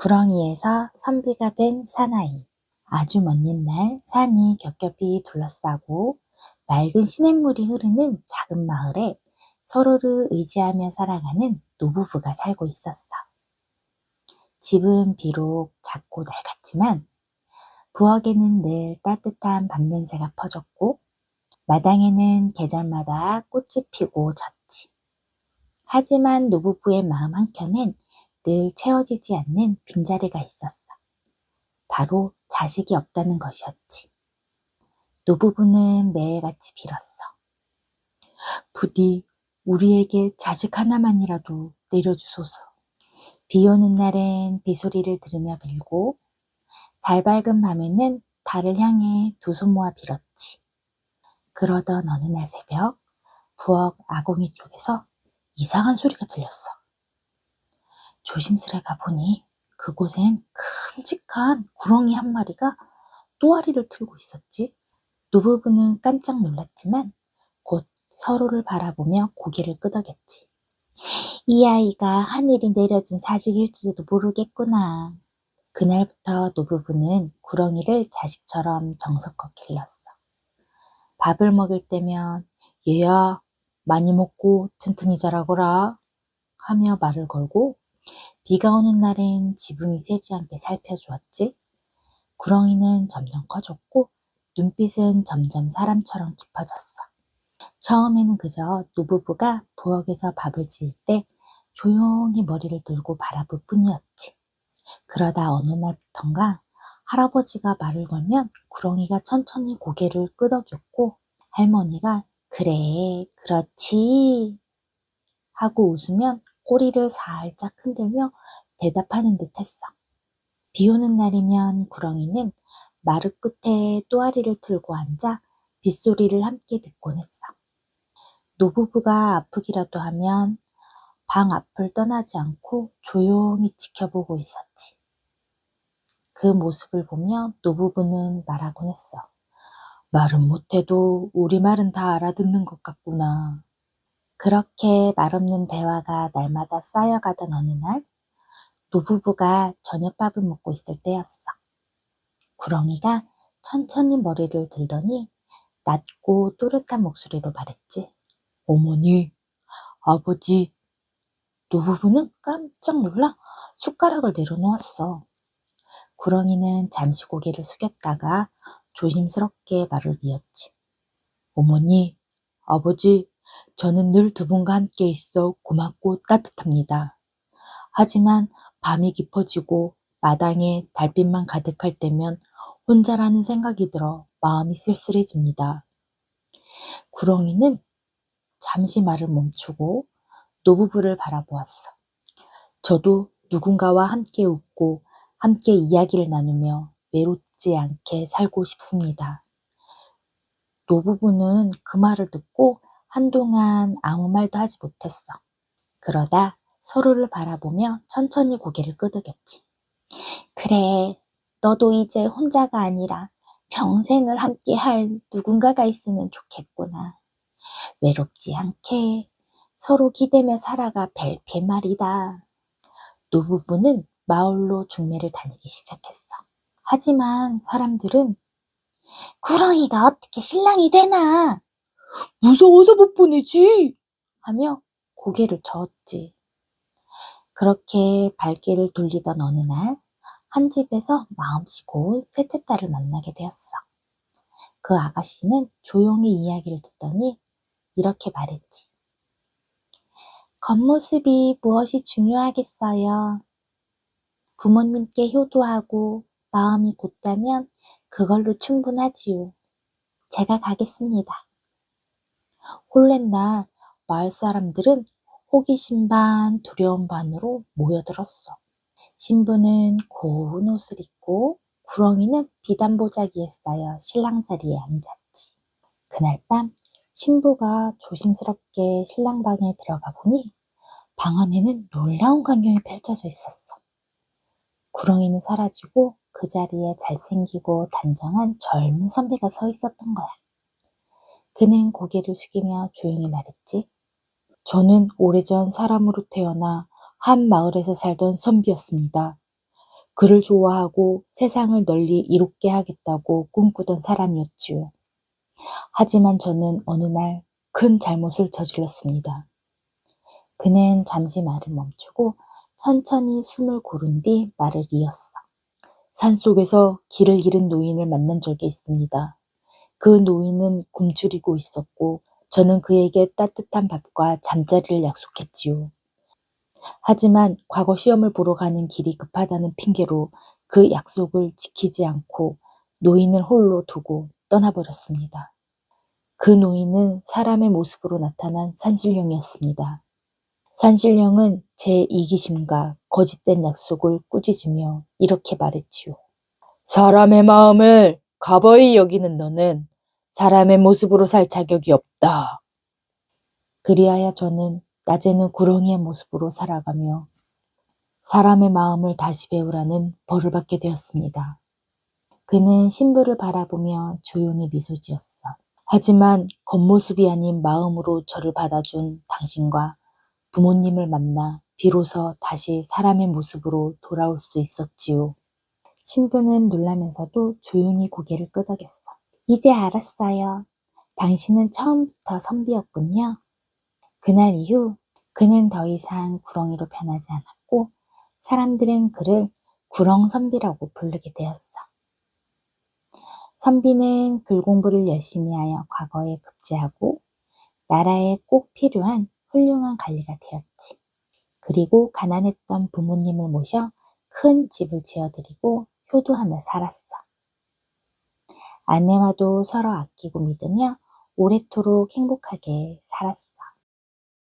구렁이에서 선비가 된 사나이. 아주 먼 옛날 산이 겹겹이 둘러싸고 맑은 시냇물이 흐르는 작은 마을에 서로를 의지하며 살아가는 노부부가 살고 있었어. 집은 비록 작고 낡았지만 부엌에는 늘 따뜻한 밥 냄새가 퍼졌고 마당에는 계절마다 꽃이 피고 졌지. 하지만 노부부의 마음 한켠엔 늘 채워지지 않는 빈자리가 있었어. 바로 자식이 없다는 것이었지. 노부부는 매일같이 빌었어. 부디 우리에게 자식 하나만이라도 내려주소서. 비 오는 날엔 비소리를 들으며 빌고 달 밝은 밤에는 달을 향해 두 손 모아 빌었지. 그러던 어느 날 새벽 부엌 아궁이 쪽에서 이상한 소리가 들렸어. 조심스레 가보니 그곳엔 큼직한 구렁이 한 마리가 또아리를 틀고 있었지. 노부부는 깜짝 놀랐지만 곧 서로를 바라보며 고개를 끄덕였지. 이 아이가 하늘이 내려준 자식일지도 모르겠구나. 그날부터 노부부는 구렁이를 자식처럼 정성껏 길렀어. 밥을 먹을 때면 얘야 많이 먹고 튼튼히 자라거라 하며 말을 걸고 비가 오는 날엔 지붕이 새지 않게 살펴주었지. 구렁이는 점점 커졌고 눈빛은 점점 사람처럼 깊어졌어. 처음에는 그저 노부부가 부엌에서 밥을 지을 때 조용히 머리를 들고 바라볼 뿐이었지. 그러다 어느 날부턴가 할아버지가 말을 걸면 구렁이가 천천히 고개를 끄덕였고 할머니가 그래 그렇지 하고 웃으면 꼬리를 살짝 흔들며 대답하는 듯 했어. 비 오는 날이면 구렁이는 마루 끝에 또아리를 틀고 앉아 빗소리를 함께 듣곤 했어. 노부부가 아프기라도 하면 방 앞을 떠나지 않고 조용히 지켜보고 있었지. 그 모습을 보며 노부부는 말하곤 했어. 말은 못해도 우리말은 다 알아듣는 것 같구나. 그렇게 말없는 대화가 날마다 쌓여가던 어느 날 노부부가 저녁밥을 먹고 있을 때였어. 구렁이가 천천히 머리를 들더니 낮고 또렷한 목소리로 말했지. 어머니, 아버지. 노부부는 깜짝 놀라 숟가락을 내려놓았어. 구렁이는 잠시 고개를 숙였다가 조심스럽게 말을 이었지. 어머니, 아버지, 저는 늘 두 분과 함께 있어 고맙고 따뜻합니다. 하지만 밤이 깊어지고 마당에 달빛만 가득할 때면 혼자라는 생각이 들어 마음이 쓸쓸해집니다. 구렁이는 잠시 말을 멈추고 노부부를 바라보았어. 저도 누군가와 함께 웃고 함께 이야기를 나누며 외롭지 않게 살고 싶습니다. 노부부는 그 말을 듣고 한동안 아무 말도 하지 못했어. 그러다 서로를 바라보며 천천히 고개를 끄덕였지. 그래, 너도 이제 혼자가 아니라 평생을 함께 할 누군가가 있으면 좋겠구나. 외롭지 않게 서로 기대며 살아가 벨페 말이다. 노부부는 마을로 중매를 다니기 시작했어. 하지만 사람들은 구렁이가 어떻게 신랑이 되나? 무서워서 못 보내지! 하며 고개를 저었지. 그렇게 발길을 돌리던 어느 날 한 집에서 마음씨 고운 셋째 딸을 만나게 되었어. 그 아가씨는 조용히 이야기를 듣더니 이렇게 말했지. 겉모습이 무엇이 중요하겠어요. 부모님께 효도하고 마음이 곧다면 그걸로 충분하지요. 제가 가겠습니다. 홀랜날 마을 사람들은 호기심 반 두려움 반으로 모여들었어. 신부는 고운 옷을 입고 구렁이는 비단보자기에 쌓여 신랑 자리에 앉았지. 그날 밤 신부가 조심스럽게 신랑 방에 들어가 보니 방 안에는 놀라운 광경이 펼쳐져 있었어. 구렁이는 사라지고 그 자리에 잘생기고 단정한 젊은 선비가 서 있었던 거야. 그는 고개를 숙이며 조용히 말했지. 저는 오래전 사람으로 태어나 한 마을에서 살던 선비였습니다. 그를 좋아하고 세상을 널리 이롭게 하겠다고 꿈꾸던 사람이었지요. 하지만 저는 어느 날 큰 잘못을 저질렀습니다. 그는 잠시 말을 멈추고 천천히 숨을 고른 뒤 말을 이었어. 산속에서 길을 잃은 노인을 만난 적이 있습니다. 그 노인은 굶주리고 있었고 저는 그에게 따뜻한 밥과 잠자리를 약속했지요. 하지만 과거 시험을 보러 가는 길이 급하다는 핑계로 그 약속을 지키지 않고 노인을 홀로 두고 떠나버렸습니다. 그 노인은 사람의 모습으로 나타난 산신령이었습니다. 산신령은 제 이기심과 거짓된 약속을 꾸짖으며 이렇게 말했지요. 사람의 마음을 가버이 여기는 너는 사람의 모습으로 살 자격이 없다. 그리하여 저는 낮에는 구렁이의 모습으로 살아가며 사람의 마음을 다시 배우라는 벌을 받게 되었습니다. 그는 신부를 바라보며 조용히 미소 지었어. 하지만 겉모습이 아닌 마음으로 저를 받아준 당신과 부모님을 만나 비로소 다시 사람의 모습으로 돌아올 수 있었지요. 신부는 놀라면서도 조용히 고개를 끄덕였어. 이제 알았어요. 당신은 처음부터 선비였군요. 그날 이후 그는 더 이상 구렁이로 변하지 않았고 사람들은 그를 구렁선비라고 부르게 되었어. 선비는 글 공부를 열심히 하여 과거에 급제하고 나라에 꼭 필요한 훌륭한 관리가 되었지. 그리고 가난했던 부모님을 모셔 큰 집을 지어드리고 효도하며 살았어. 아내와도 서로 아끼고 믿으며 오래도록 행복하게 살았어.